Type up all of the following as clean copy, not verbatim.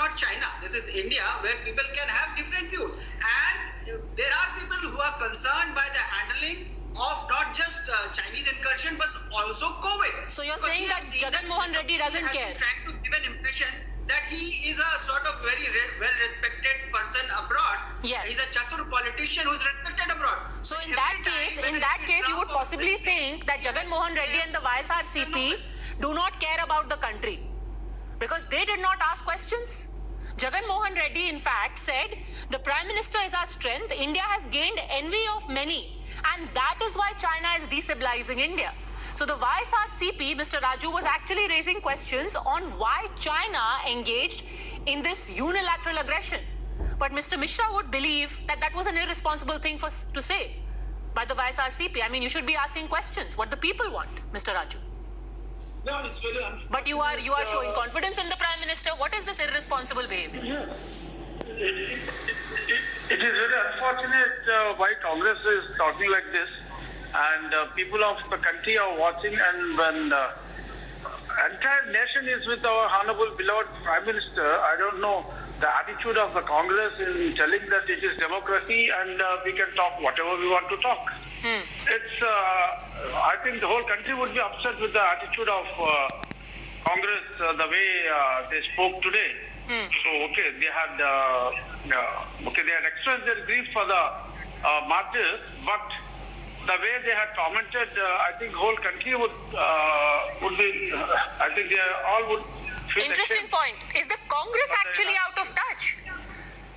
not China. This is India, where people can have different views. And there are people who are concerned by the handling of not just Chinese incursion, but also COVID. So you're saying that Jagan Mohan Reddy doesn't care? Trying to give an impression that he is a sort of very well-respected person abroad. Yes. He's a chatur politician who's respected abroad. So in that case, you would possibly think that Jagan Mohan Reddy and the YSRCP do not care about the country because they did not ask questions. Jagan Mohan Reddy, in fact, said, the Prime Minister is our strength. India has gained envy of many. And that is why China is destabilizing India. So the YSRCP, Mr. Raju, was actually raising questions on why China engaged in this unilateral aggression. But Mr. Mishra would believe that that was an irresponsible thing to say by the YSRCP. I mean, you should be asking questions, what the people want, Mr. Raju. No, it's very unfortunate. But you are showing confidence in the Prime Minister. What is this irresponsible behavior? Yes. It is very unfortunate why Congress is talking like this, and people of the country are watching, and when the entire nation is with our honorable beloved Prime Minister, I don't know the attitude of the Congress in telling that it is democracy and we can talk whatever we want to talk. It's, I think the whole country would be upset with the attitude of Congress, the way they spoke today. So, okay, they had expressed their grief for the martyrs, but the way they had commented, I think whole country would be, I think they all would feel Interesting ashamed. point. Is the Congress actually out of touch?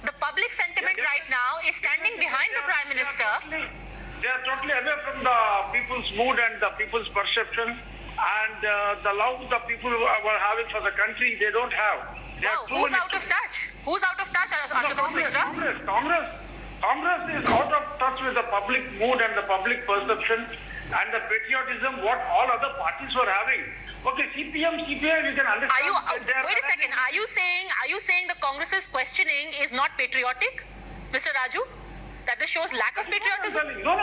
The public sentiment right now is standing behind the Prime Minister. They are totally away from the people's mood and the people's perception, and the love the people were having for the country, they don't have. Wow, who's out of touch? Who's out of touch, Ashutosh Mishra? Congress is out of touch with the public mood and the public perception and the patriotism what all other parties were having. Okay, CPI, we can understand. Wait a second. Are you saying the Congress's questioning is not patriotic, Mr. Raju? That this shows lack of patriotism? No.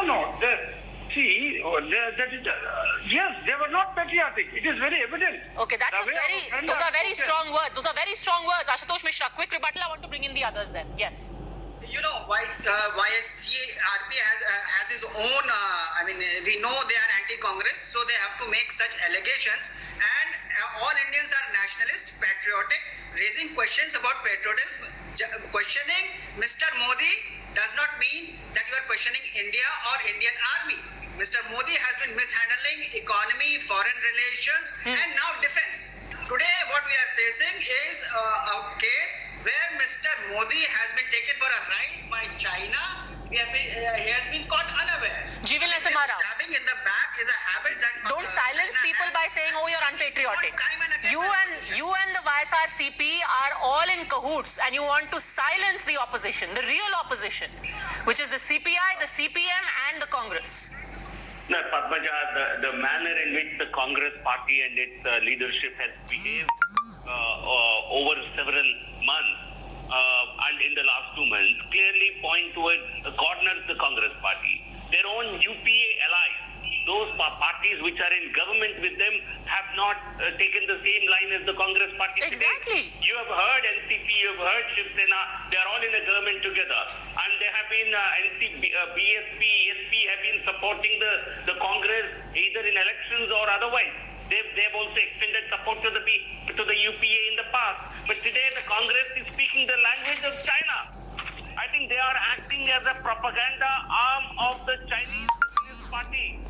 Yes, they were not patriotic. It is very evident. Okay, those are very strong words. Those are very strong words. Ashutosh Mishra, quick rebuttal. I want to bring in the others then. Yes. You know, YSCRP has its own, we know they are anti-Congress, so they have to make such allegations. And all Indians are nationalist, patriotic, raising questions about patriotism. Questioning Mr. Modi does not mean that you are questioning India or Indian army. Mr. Modi has been mishandling economy, foreign relations, and now defense. Today, what we are facing is a case where Mr. Modi has been taken for a ride by China. He has been caught unaware. Jivil Narasimha Rao. Stabbing in the back is a habit that Don't silence China people has. by saying, oh, you're unpatriotic. Time and again. You and the YSRCP are all in cahoots and you want to silence the opposition, the real opposition, which is the CPI, the CPM and the Congress. No, Padmaja, the manner in which the Congress party and its leadership has behaved over several months and in the last 2 months clearly point towards corners the Congress party. Their own UPA allies, those parties which are in government with them, have not taken the same line as the Congress party. Exactly. Today. You have heard NCP, you have heard Shiv Sena, they are all in a government together. And they have been, BSP, SP have been supporting the Congress either in elections or otherwise. They've also extended support to the UPA in the past. But today the Congress is speaking the language of China. I think they are acting as a propaganda arm of the Chinese Communist Party.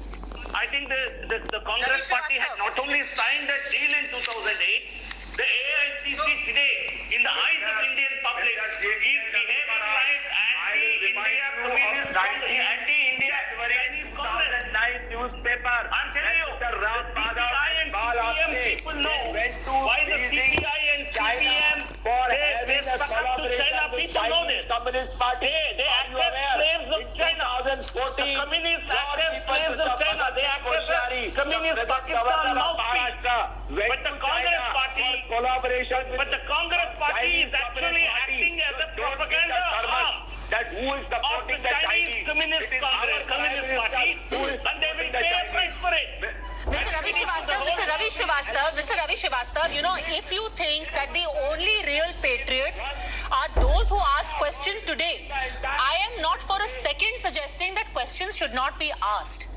I think the Congress party had not only signed a deal in 2008, the AICC today, in the eyes of Indian public, is behaving like anti-India Communist, anti-India Chinese Congress. Newspaper. I'm telling you, the CPI and CPM people know why the CPI and CPM they stuck up to China. People know this. Communist Party. They act as slaves of China. The communists act as slaves of China. They act as communist Pakistan mouthpiece. But the Congress party, is actually acting as a propaganda arm that who is of the Chinese Communist Party, and they will pay a price for it. Mr. Ravi Srivastava, Ravi Srivastava, you know, if you think that the only real patriots are those who asked questions today, I am not for a second suggesting that questions should not be asked.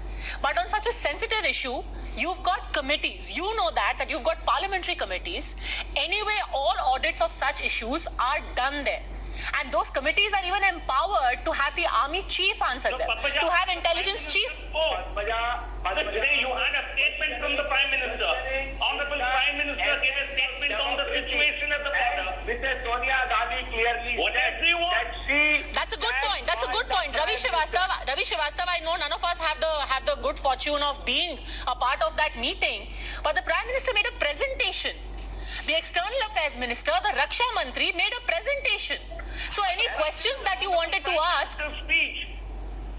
But on such a sensitive issue, you've got committees. You know that you've got parliamentary committees. Anyway, all audits of such issues are done there. And those committees are even empowered to have the army chief answer them, to have intelligence chief. Today you had a statement from the Prime Minister. Honorable Prime Minister gave a statement on the situation at the border. Mrs. Sonia Gandhi clearly Whatever you want. That's a good point. That's a good point. Ravi Srivastava, I know none of us have the good fortune of being a part of that meeting, but the Prime Minister made a presentation. The External Affairs Minister, the Raksha Mantri, made a presentation. So any questions that you wanted to ask? Speech.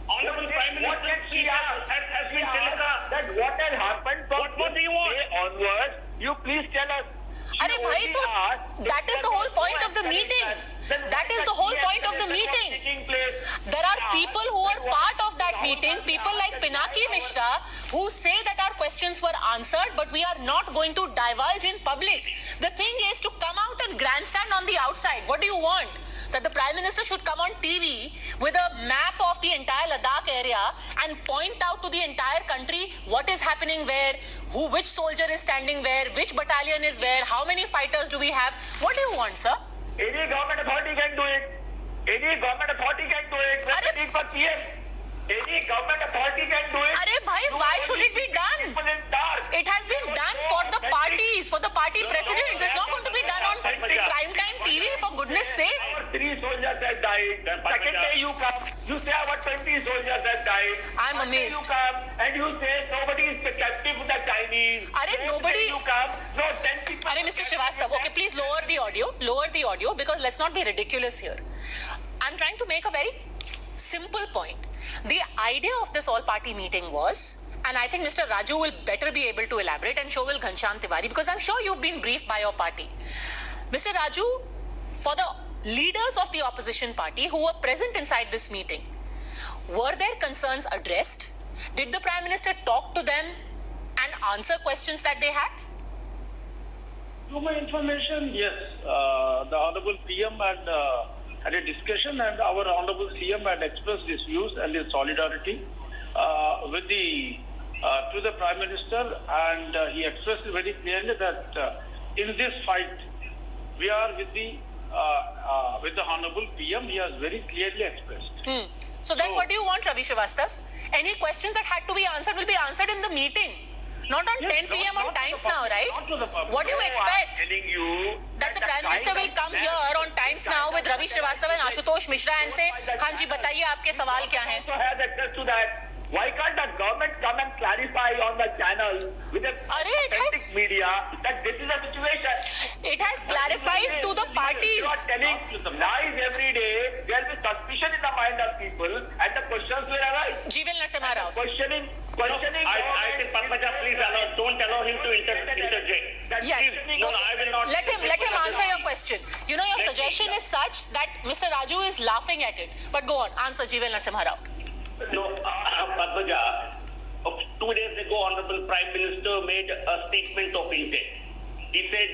Honorable Prime Minister's speech has been telecast. That what has happened from What do you want? today onwards, you please tell us. Arey bhai, to that is the whole point of the meeting. That is the whole point of the meeting. There are people who are part of that meeting, people like Pinaki Mishra, who say that our questions were answered, but we are not going to divulge in public. The thing is to come out and grandstand on the outside. What do you want? That the Prime Minister should come on TV with a map of the entire Ladakh area and point out to the entire country what is happening where, which soldier is standing where, which battalion is where, how many fighters do we have. What do you want, sir? Any government authority can do it. Any government authority can do it. What's the need for PM? Any government authority can do it. Arey bhai, why should it be done? It has been done for the parties, for the party presidents. It's not going to be done on prime time TV, for goodness sake. Our 3 soldiers have died. Second day you come, you say our 20 soldiers have died. I'm First day amazed. You come and you say nobody is captive with the Chinese. Arey, Next nobody- day you come, no 10 people. Arey, Mr. Srivastava, okay, please lower the audio because let's not be ridiculous here. I'm trying to make a very simple point. The idea of this all-party meeting was, and I think Mr. Raju will better be able to elaborate, and so will Ghanshyam Tiwari, because I'm sure you've been briefed by your party. Mr. Raju, for the leaders of the opposition party who were present inside this meeting, were their concerns addressed? Did the Prime Minister talk to them and answer questions that they had? To my information, yes. The Honorable PM had a discussion, and our Honorable CM had expressed his views and his solidarity with to the Prime Minister, and he expressed very clearly that in this fight we are with the Honorable PM. He has very clearly expressed. So then what do you want, Ravi Srivastava? Any questions that had to be answered will be answered in the meeting. Not on 10 p.m. on Times Now, right? What do you expect? Telling you That the Prime Minister will come here on Times Now with Ravi Srivastava and Ashutosh Mishra and say, हाँ जी बताइए आपके सवाल क्या हैं? also has access to that. Why can't the government come and clarify on the channel with the authentic media that this is the situation? It has clarified to the parties. You are telling lies every day. There will be suspicion in the mind of people, and the questions will arise. Jeevel Narasimha Rao. Questioning. I think Padmaja, please don't allow him to interject. Yes. No, I will not. Let him answer your question. You know, your suggestion is such that Mr. Raju is laughing at it. But go on, answer Jeevel Narasimha Rao. No, Padmaja, 2 days ago, Honorable Prime Minister made a statement of intent. He said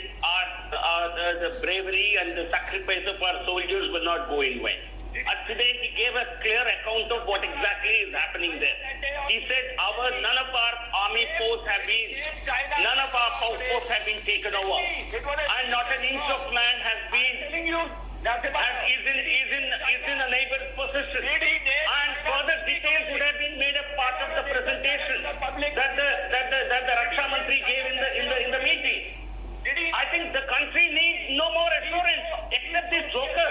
the bravery and the sacrifice of our soldiers will not go in vain. Today he gave a clear account of what exactly is happening there. He said none of our army posts have been taken over, and not an inch of land has been is in a neighbor's possession. And further details would have been made a part of the presentation that the Raksha Mantri gave in the meeting. I think the country needs no more assurance except this joker.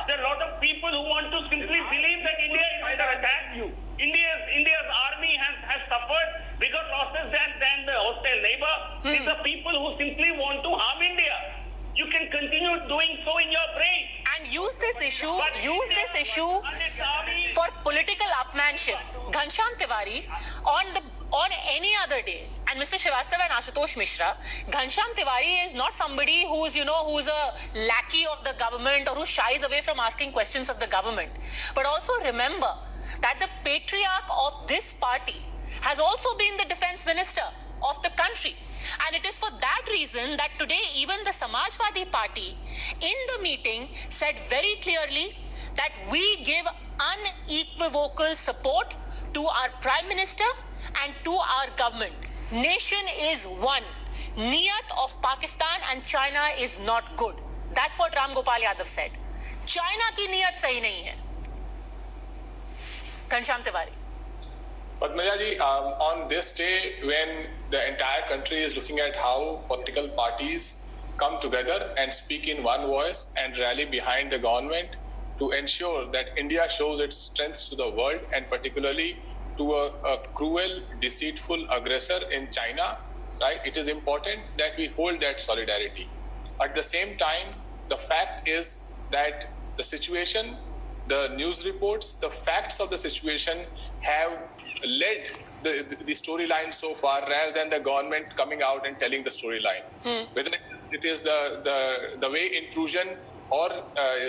There are a lot of people who want to simply believe that India is under attack. India's army has suffered bigger losses than the hostile neighbor. These are people who simply want to harm India. You can continue doing so in your brain. And use this issue for political upmanship. Ghanshyam Tiwari, on any other day, and Mr. Srivastava and Ashutosh Mishra, Ghanshyam Tiwari is not somebody who's a lackey of the government or who shies away from asking questions of the government. But also remember that the patriarch of this party has also been the defense minister. of the country. And it is for that reason that today even the Samajwadi Party in the meeting said very clearly that we give unequivocal support to our Prime Minister and to our government. Nation is one. Niyat of Pakistan and China is not good. That's what Ram Gopal Yadav said. China ki niyat sahi nahi hai. Ghanshyam Tiwari. Padmaja ji, on this day when the entire country is looking at how political parties come together and speak in one voice and rally behind the government to ensure that India shows its strength to the world and particularly to a cruel, deceitful aggressor in China, right? It is important that we hold that solidarity. At the same time, the fact is that the situation, the news reports, the facts of the situation have led the storyline so far rather than the government coming out and telling the storyline. Whether it is the way intrusion or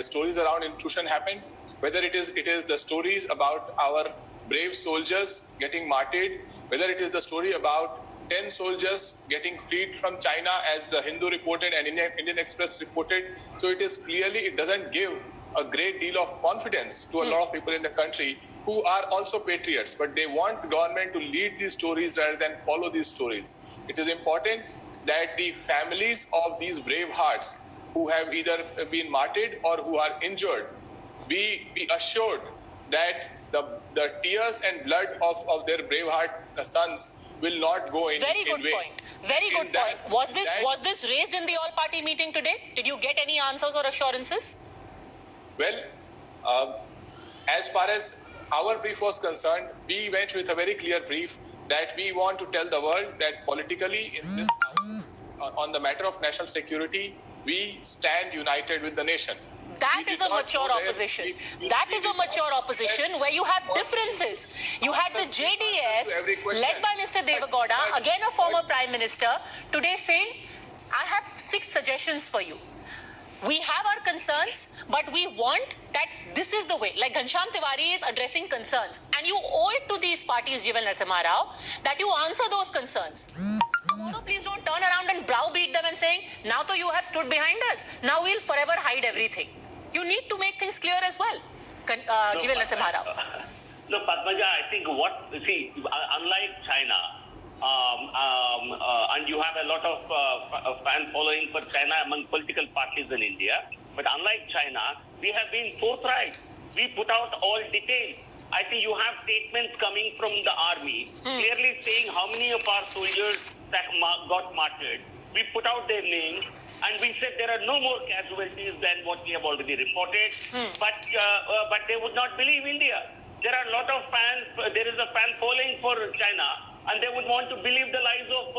stories around intrusion happened, whether it is the stories about our brave soldiers getting martyred, whether it is the story about 10 soldiers getting freed from China as the Hindu reported and Indian Express reported. So it doesn't give a great deal of confidence to a lot of people in the country who are also patriots, but they want the government to lead these stories rather than follow these stories. It is important that the families of these brave hearts who have either been martyred or who are injured be assured that the tears and blood of their brave heart sons will not go in Very good vain. point. Very good point. Was this raised in the all-party meeting today? Did you get any answers or assurances? Well, as far as our brief was concerned, we went with a very clear brief that we want to tell the world that politically in this house, on the matter of national security, we stand united with the nation. That is a mature opposition. That is a mature opposition where you have differences. You had the JDS led by Mr. Devagowda, again a former Prime Minister, today saying, I have 6 suggestions for you. We have our concerns, but we want that this is the way. Like Ghanshyam Tiwari is addressing concerns. And you owe it to these parties, G.V. Narasimha Rao, that you answer those concerns. Tomorrow, please don't turn around and browbeat them and saying, now though you have stood behind us, now we'll forever hide everything. You need to make things clear as well, G.V. Narasimha Rao. No, Padmaja, I think unlike China, and you have a lot of fan following for China among political parties in India. But unlike China, we have been forthright. We put out all details. I think you have statements coming from the army clearly saying how many of our soldiers that got martyred. We put out their names and we said there are no more casualties than what we have already reported. But they would not believe India. There are a lot of fans. There is a fan following for China. And they would want to believe the lies of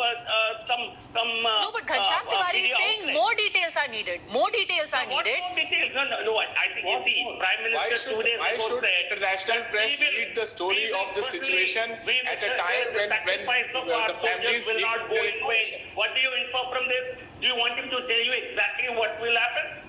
some. No, but Ghanshyam Tiwari is saying more details are needed. More details are needed. More details? No. I think you see, Prime Minister 2 days ago said international press read the story of the situation at a time when the families will not go in vain. What do you infer from this? Do you want him to tell you exactly what will happen?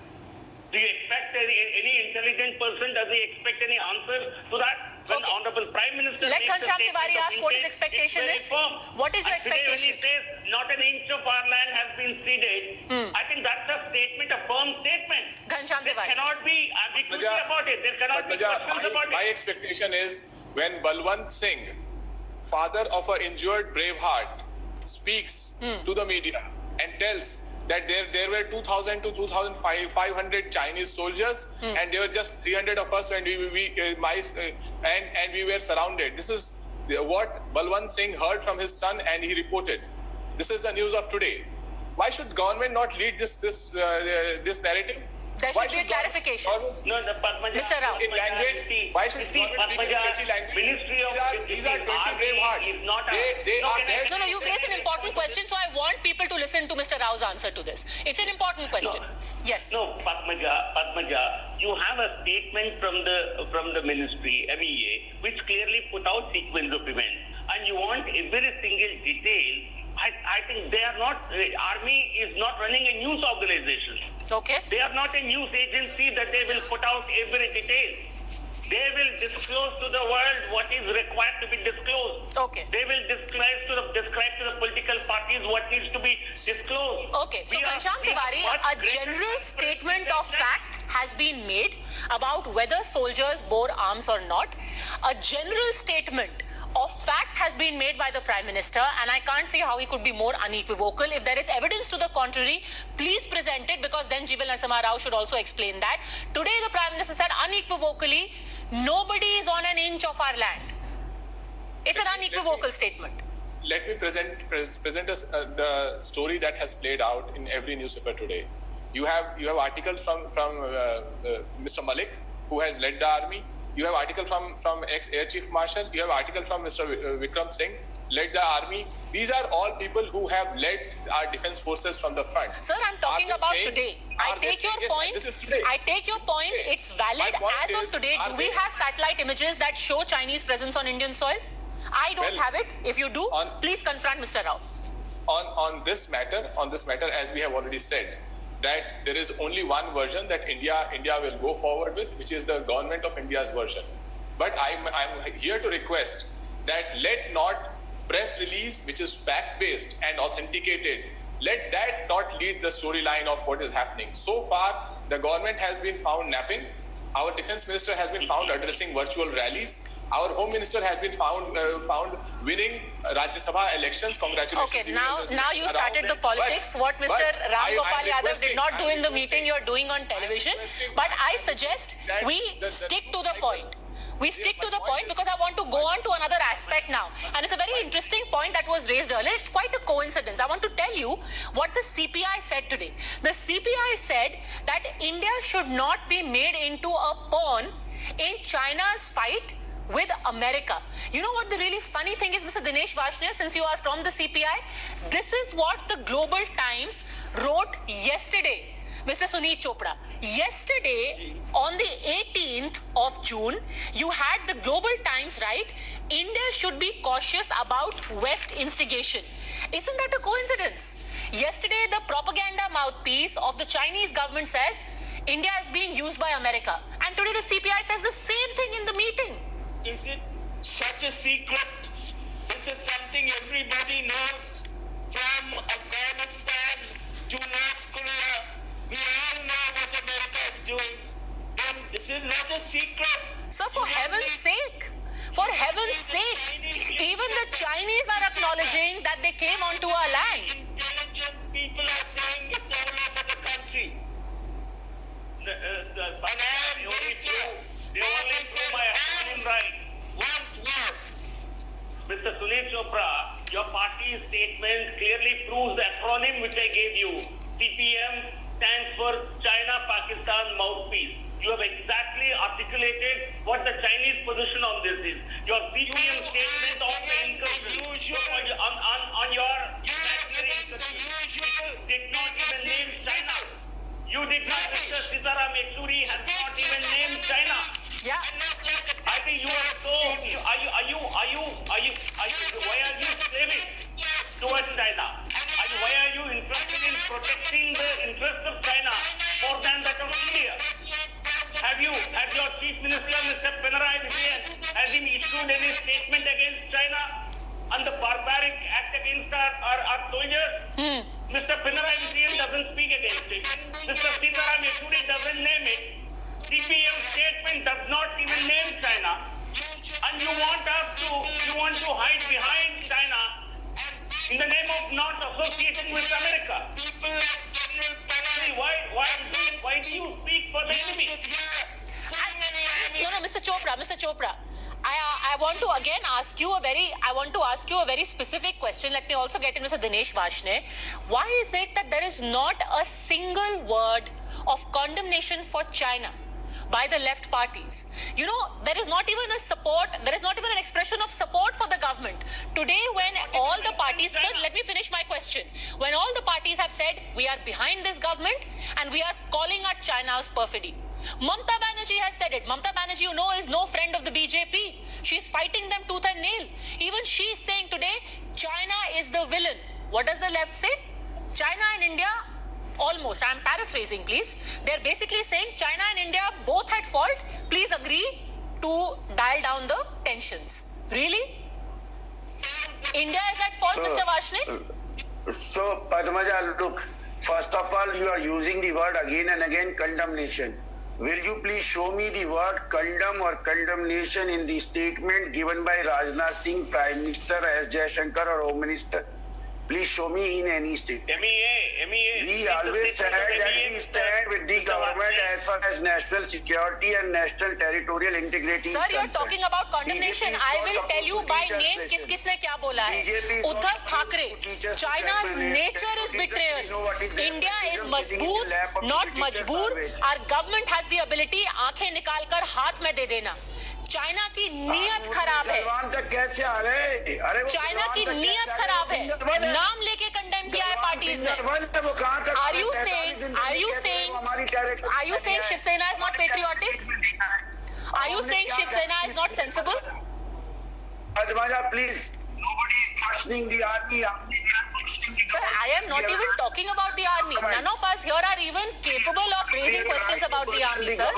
Do you expect any intelligent person? Does he expect any answers to that? When Honorable Prime Minister let Ghanshyam Tiwari ask what his expectation is. What is your expectation? Today when he says not an inch of our land has been ceded, I think that's a statement, a firm statement. Ghanshyam There Tiwari. cannot be ambiguity about it. There cannot be questions about it. My expectation is when Balwant Singh, father of an injured brave heart, speaks to the media and tells that there were 2,000 to 2,500 Chinese soldiers, and there were just 300 of us when we were surrounded. This is what Balwant Singh heard from his son, and he reported. This is the news of today. Why should government not lead this narrative? There should be a clarification. No, the Padmaja, Mr. Rao. In language, why should government speak in sketchy language? Ministry of These are 20 brave hearts. is not a... They are there. No, you've raised an important question, so I want people to listen to Mr. Rao's answer to this. It's an important question. Yes. No, Padmaja, you have a statement from the ministry, MEA, which clearly put out sequence of events, and you want every single detail. I think they are not. The army is not running a news organization. Okay. They are not a news agency that they will put out every detail. They will disclose to the world what is required to be disclosed. Okay. They will describe to the political parties what needs to be disclosed. Okay, so Ghanshyam Tiwari, a general statement of fact has been made about whether soldiers bore arms or not. A general statement of fact has been made by the Prime Minister, and I can't see how he could be more unequivocal. If there is evidence to the contrary, please present it, because then Jibal Narasimha Rao should also explain that. Today the Prime Minister said unequivocally, nobody is on an inch of our land. It's an unequivocal statement. Let me present us the story that has played out in every newspaper today. You have articles from Mr. Malik, who has led the army. You have article from ex-Air Chief Marshal. You have article from Mr. Vikram Singh, led the army. These are all people who have led our defense forces from the front. Sir, I'm talking about today. I take your point. This is today. I take your point. It's valid as of today. Do we have satellite images that show Chinese presence on Indian soil? I don't have it. If you do, please confront Mr. Rao. On this matter, as we have already said, that there is only one version that India will go forward with, which is the government of India's version. But I'm here to request that let not press release, which is fact-based and authenticated, let that not lead the storyline of what is happening. So far, the government has been found napping. Our defense minister has been found addressing virtual rallies. Our home minister has been found winning Rajya Sabha elections. Congratulations. Okay, now you started the politics. What Mr. Ram Gopal Yadav did not do in the meeting, you're doing on television. But I suggest we stick to the point. We stick to the point, because I want to go on to another aspect now. And it's a very interesting point that was raised earlier. It's quite a coincidence. I want to tell you what the CPI said today. The CPI said that India should not be made into a pawn in China's fight with America. You know what the really funny thing is, Mr. Dinesh Varshney, since you are from the CPI, this is what the Global Times wrote yesterday. Mr. Suneet Chopra, yesterday on the 18th of June, you had the Global Times write, India should be cautious about West instigation. Isn't that a coincidence? Yesterday, the propaganda mouthpiece of the Chinese government says, India is being used by America. And today the CPI says the same thing in the meeting. Is it such a secret? This is something everybody knows, from Afghanistan to North Korea. We all know what America is doing. And this is not a secret. Sir, for heaven's sake, even the Chinese are acknowledging that they came onto our land. Intelligent people are saying it all over the country. They only prove my acronym right. Mr. Sunil Chopra, your party statement clearly proves the acronym which I gave you. CPM stands for China Pakistan Mouthpiece. You have exactly articulated what the Chinese position on this is. Your CPM statement of the incursion on your did not even name China. You did not, Mr. Sitaram Yechuri has not even named China. Yeah. I think you are so. Why are you saving towards China? And why are you interested in protecting the interests of China more than that of India? Has your Chief Minister, Mr. Pinarayi Vijayan, has he issued any statement against China and the barbaric act against our soldiers? Mr. Pinarayi Vijayan doesn't speak against it. Mr. Sitaram Yechuri doesn't name it. CPM statement does not even name China. And you want to hide behind China in the name of not associating with America. See, why do you speak for the enemy? No, Mr. Chopra. I want to again ask you a very specific question. Let me also get in Mr. Dinesh Varshney. Why is it that there is not a single word of condemnation for China by the left parties? You know, there is not even an expression of support for the government. Today, when all the parties, sir, let me finish my question. When all the parties have said, we are behind this government and we are calling out China's perfidy. Mamata Banerjee has said it. Mamata Banerjee, you know, is no friend of the BJP. She's fighting them tooth and nail. Even she's saying today, China is the villain. What does the left say? China and India, almost, I'm paraphrasing please, they're basically saying China and India both at fault. Please agree to dial down the tensions. Really? India is at fault, Mr. Varshney? So, Padmaja, look, first of all, you are using the word again and again, condemnation. Will you please show me the word condemn or condemnation in the statement given by Rajnath Singh, Prime Minister, S. Jaishankar or Home Minister? Please show me in any statement. MEA. We always said that we stand with the government as far as national security and national territorial integrity is Sir, you're concerned. talking about condemnation. I will tell you by name किसने क्या बोला है. Uddhav Thackeray. China's nature is betrayal. India is मजबूत, not मजबूर. Our government has the ability आंखें निकालकर हाथ में दे देना. चाइना की नीयत खराब है. चाइना की नीयत खराब है. नाम लेके कंडेम किया है पार्टीज ने. Are you saying Shiv Sena is not patriotic? Are you saying Shiv Sena is not sensible? Padmaja, please. Nobody is questioning the army. Sir, I am not even talking about the army. None of us here are even capable of raising questions about the army, sir.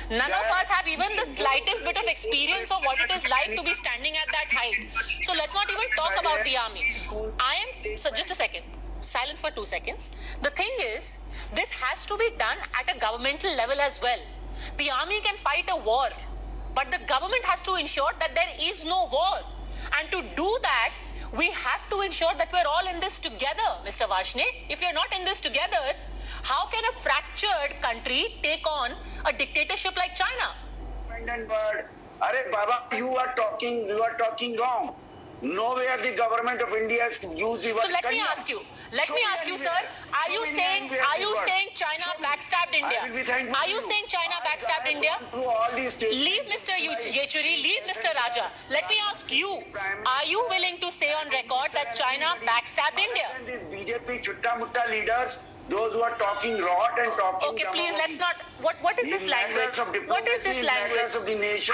None of us have even the slightest bit of experience of what it is like to be standing at that height. So let's not even talk about the army. So just a second. Silence for 2 seconds. The thing is, this has to be done at a governmental level as well. The army can fight a war, but the government has to ensure that there is no war. And to do that, we have to ensure that we're all in this together, Mr. Varshney. If you're not in this together, how can a fractured country take on a dictatorship like China? Arey Baba, you are talking wrong. Nowhere the government of India has used the word. So let me ask you, sir, are you saying China backstabbed India? Are you saying China backstabbed India? Leave Mr. Yechuri, leave Mr. Raja. Let me ask you, are you willing to say on record that China backstabbed India? These BJP chutta-mutta leaders, those who are talking rot and talking... Okay, please, let's not... What is this language? What is this language?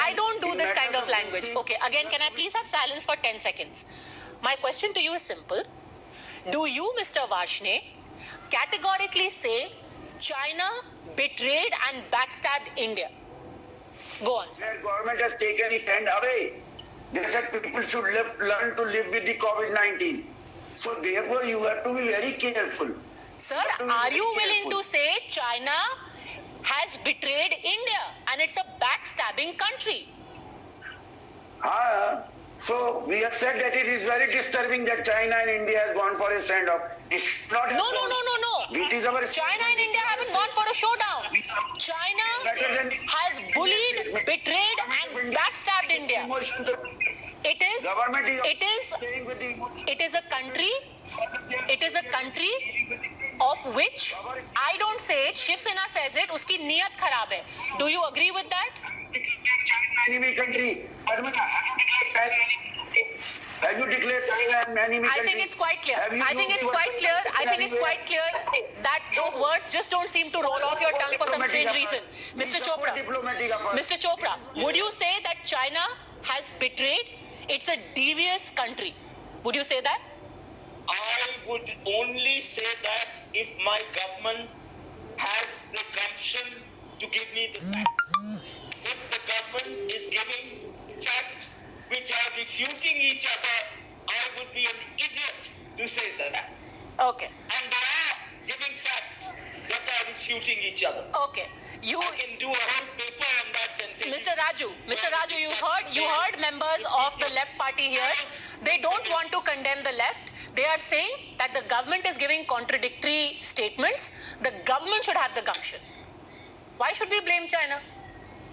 I don't do this kind of language. Okay, again, can I please have silence for 10 seconds? My question to you is simple. Do you, Mr. Varshney, categorically say China betrayed and backstabbed India? Go on, sir. Their government has taken its hand away. They said people should learn to live with the COVID-19. So therefore, you have to be very careful. Sir, are you willing to say China has betrayed India and it's a backstabbing country? So we have said that it is very disturbing that China and India has gone for a standoff. It should not have No. It is our China and India haven't gone for a showdown. China has bullied, betrayed and backstabbed India. It is a country of which I don't say it, Shiv Sena says it, uski niyat kharab hai. Do you agree with that? enemy country. Have you declared China an enemy country? I think it's quite clear. I think it's quite clear that those words just don't seem to roll off your tongue for some strange reason. Mr. Chopra, would you say that China has betrayed? It's a devious country. Would you say that? I would only say that if my government has the gumption to give me the facts. If the government is giving facts which are refuting each other, I would be an idiot to say that. Okay. And they are giving facts that are refuting each other. Okay. I can do a whole paper on that sentence. Mr. Raju, you heard members of the left party here. They don't want to condemn the left. They are saying that the government is giving contradictory statements. The government should have the gumption. Why should we blame China?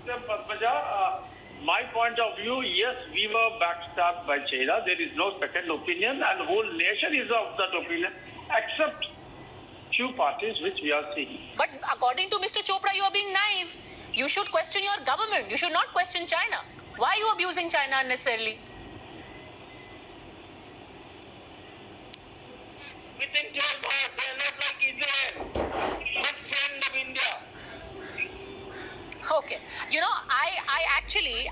Padmaja, my point of view, yes, we were backstabbed by China. There is no second opinion, and the whole nation is of that opinion, except few parties which we are seeing. But according to Mr. Chopra, you are being naive. You should question your government. You should not question China. Why are you abusing China unnecessarily? Within 12 hours, they are not like Israel. Good friend of India. Okay. You know, I actually,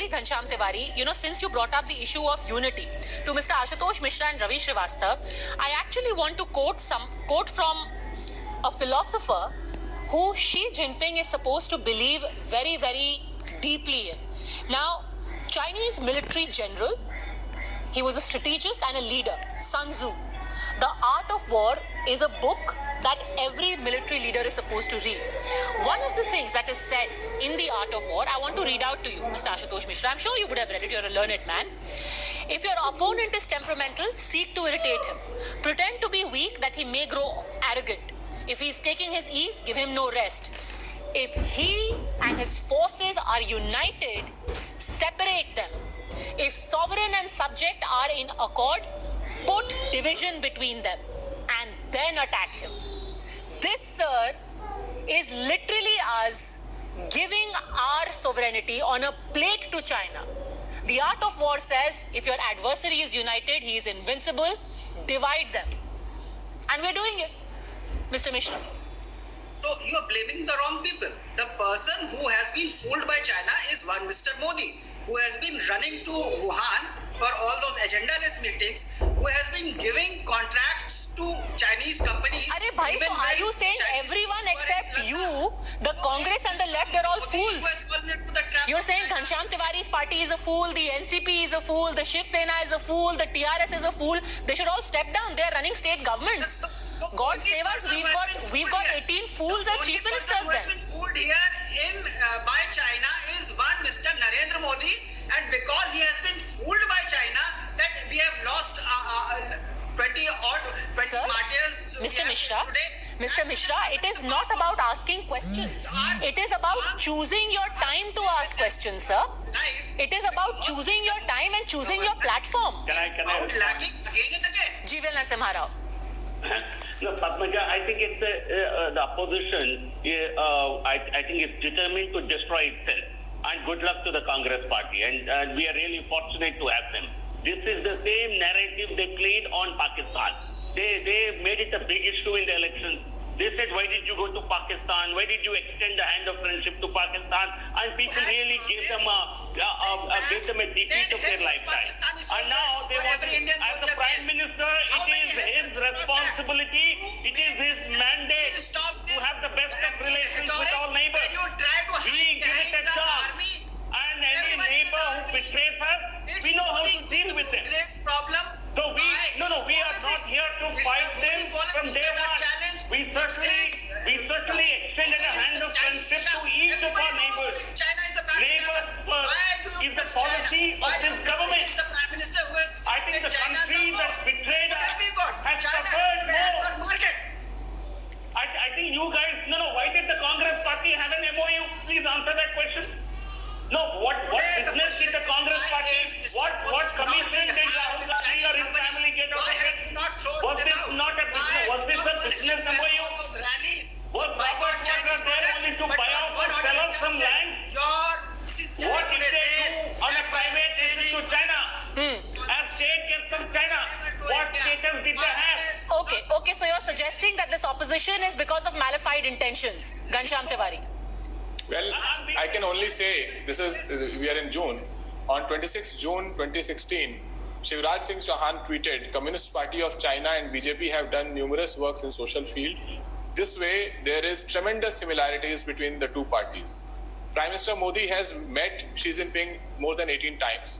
Ghanshyam Tiwari, since you brought up the issue of unity to Mr. Ashutosh Mishra and Ravi Srivastav, I actually want to quote from a philosopher who Xi Jinping is supposed to believe very, very deeply in. Now, Chinese military general, he was a strategist and a leader, Sun Tzu. The Art of War is a book that every military leader is supposed to read. One of the things that is said in the Art of War, I want to read out to you, Mr. Ashutosh Mishra. I'm sure you would have read it, you're a learned man. If your opponent is temperamental, seek to irritate him. Pretend to be weak that he may grow arrogant. If he is taking his ease, give him no rest. If he and his forces are united, separate them. If sovereign and subject are in accord, put division between them and then attack him. This, sir, is literally us giving our sovereignty on a plate to China. The Art of War says if your adversary is united, he is invincible, divide them. And we're doing it, Mr. Mishra. So you are blaming the wrong people. The person who has been fooled by China is one Mr. Modi, who has been running to Wuhan for all those agendaless meetings, who has been giving contracts to Chinese companies. Arey bhai, so are you saying everyone except you, the Congress and the left, they're all fools? You're saying Ghanshyam Tiwari's party is a fool, the NCP is a fool, the Shiv Sena is a fool, the TRS is a fool. They should all step down. They're running state governments. God save us, we've got 18 fools as chief ministers then. The only person who has been fooled here by China is one Mr. Narendra Modi, and because he has been fooled by China, that we have lost 20 Sir, martyrs. Mr. Mishra, it is not about asking questions. It is about choosing your time to ask questions, sir. It is about choosing your time and choosing your platform. Can I Lagging again and again. Jeeval Narasimha Rao. No, Padmaja, I think it's the opposition. I think it's determined to destroy itself. And good luck to the Congress party. And we are really fortunate to have them. This is the same narrative they played on Pakistan. They made it a big issue in the election. They said, why did you go to Pakistan? Why did you extend the hand of friendship to Pakistan? And people really gave them a defeat of their lifetime. And now they want to, as the Prime Minister, it is his responsibility, it is his mandate to have the best of relations with all neighbors. We give it a chance. And any neighbor who betrays us, we know how to deal with them. So we are not here to fight them from day one. We certainly extended a hand of friendship to each of our neighbors. Neighbors first is the policy of this government. I think the country that betrayed us has suffered more. I think you guys, why did the Congress party have an MOU? Please answer that question. No, what business did the Congress party, what commission did Rahul Gandhi or his family get out of it? Was this not a business? Was this a business MOU? Was Robert Wagner there only to buy out or sell off some land? What did they do on a private basis to China? As state gets from China, what status did they have? Okay, so you're suggesting that this opposition is because of malified intentions, Ghanshyam Tiwari. Well, I can only say, we are in June. On 26 June 2016, Shivraj Singh Chauhan tweeted, Communist Party of China and BJP have done numerous works in social field. This way, there is tremendous similarities between the two parties. Prime Minister Modi has met Xi Jinping more than 18 times.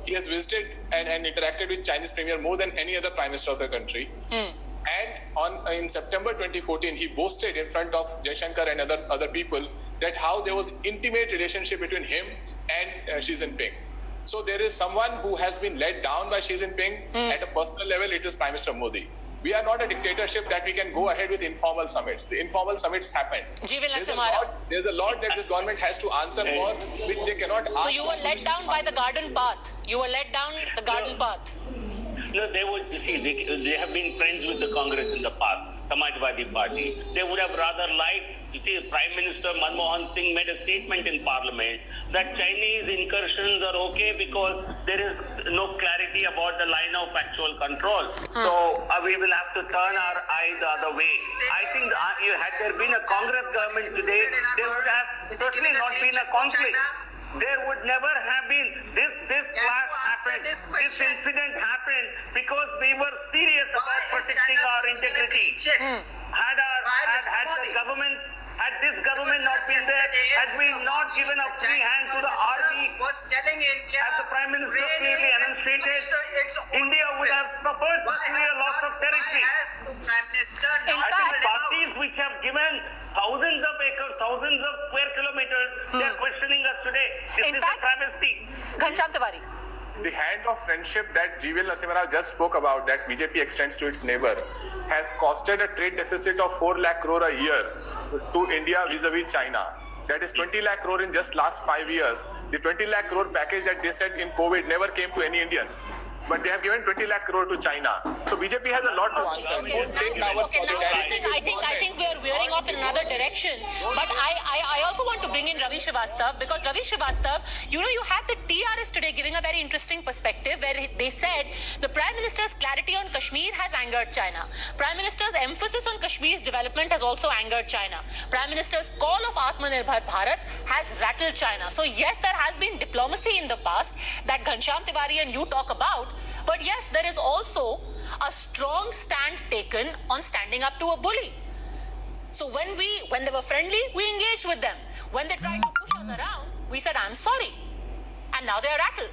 He has visited and interacted with Chinese Premier more than any other Prime Minister of the country. And in September 2014, he boasted in front of Jaishankar and other people that how there was intimate relationship between him and Xi Jinping. So there is someone who has been let down by Xi Jinping at a personal level. It is Prime Minister Modi. We are not a dictatorship that we can go ahead with informal summits. The informal summits happened. There's a lot that this government has to answer for, which they cannot ask. So you were let down by the garden path. Path. No, they have been friends with the Congress in the past, Samajwadi Party. They would have rather liked, Prime Minister Manmohan Singh made a statement in Parliament that Chinese incursions are okay because there is no clarity about the line of actual control. So we will have to turn our eyes the other way. I think had there been a Congress government today, there would have certainly not been a conflict. There would never have been this clash happened, this incident happened because we were serious about protecting our integrity. Had the government had this government not been there, had we not given a free hand to the army, was telling India, as the Prime Minister clearly enunciated, India would have suffered personally a loss of territory. Prime Minister, In I fact- think parties which have given thousands of acres, thousands of square kilometers, they are questioning us today. This In is fact- a travesty. Ghanshyam Tiwari. The hand of friendship that GVL Narasimha Rao just spoke about, that BJP extends to its neighbor, has costed a trade deficit of 4 lakh crore a year to India vis-a-vis China. That is 20 lakh crore in just last 5 years. The 20 lakh crore package that they said in COVID never came to any Indian. But they have given 20 lakh crore to China. So BJP has a lot to answer. Okay, Don't take now our I think we are veering off in another direction. But I also want to bring in Ravi Srivastava, because Ravi Srivastava, you had the TRS today giving a very interesting perspective where they said the Prime Minister's clarity on Kashmir has angered China. Prime Minister's emphasis on Kashmir's development has also angered China. Prime Minister's call of Atmanirbhar Bharat has rattled China. So yes, there has been diplomacy in the past that Ghanshyam Tiwari and you talk about. But yes, there is also a strong stand taken on standing up to a bully. So when they were friendly, we engaged with them. When they tried to push us around, we said, I'm sorry. And now they are rattled.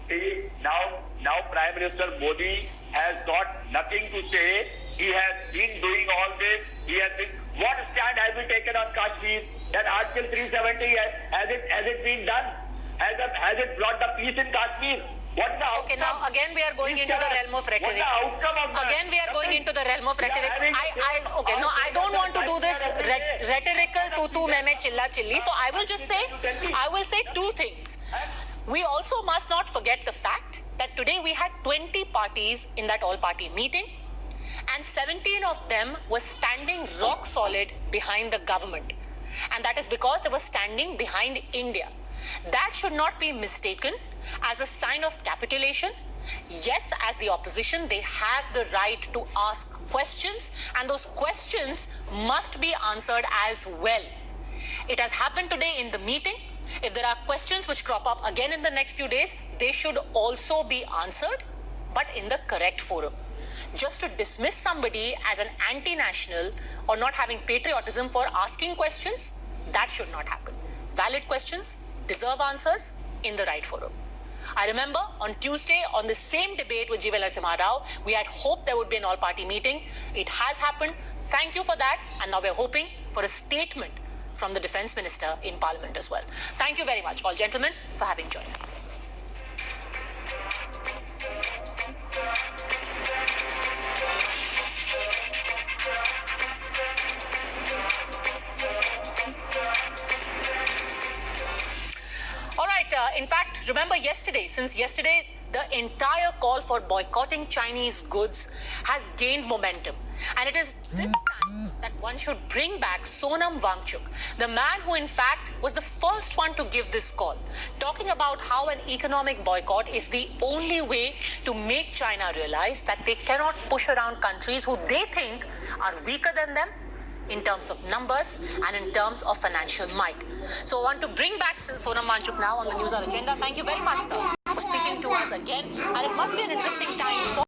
See, now Prime Minister Modi has got nothing to say. He has been doing all this. What stand has he taken on Kashmir? That Article 370 has it been done? Has it brought the peace in Kashmir? What's the outcome? Okay, now again we are going into the realm of rhetoric. What's the outcome of that? Again we are going into the realm of rhetoric. I don't want to do this rhetorical tu me chilla chilli. So I will say two things. We also must not forget the fact that today we had 20 parties in that all-party meeting, and 17 of them were standing rock solid behind the government. And that is because they were standing behind India. That should not be mistaken as a sign of capitulation. Yes, as the opposition, they have the right to ask questions, and those questions must be answered as well. It has happened today in the meeting. If there are questions which crop up again in the next few days, they should also be answered, but in the correct forum. Just to dismiss somebody as an anti-national or not having patriotism for asking questions, that should not happen. Valid questions deserve answers in the right forum. I remember on Tuesday, on the same debate with GVL Narasimha Rao, we had hoped there would be an all-party meeting. It has happened. Thank you for that. And now we're hoping for a statement from the Defence Minister in Parliament as well. Thank you very much, all gentlemen, for having joined. All right, in fact, remember since yesterday, the entire call for boycotting Chinese goods has gained momentum. And it is this time that one should bring back Sonam Wangchuk, the man who in fact was the first one to give this call, talking about how an economic boycott is the only way to make China realize that they cannot push around countries who they think are weaker than them in terms of numbers and in terms of financial might. So I want to bring back Sonam Wangchuk now on the News Hour agenda. Thank you very much, sir, for speaking to us again. And it must be an interesting time for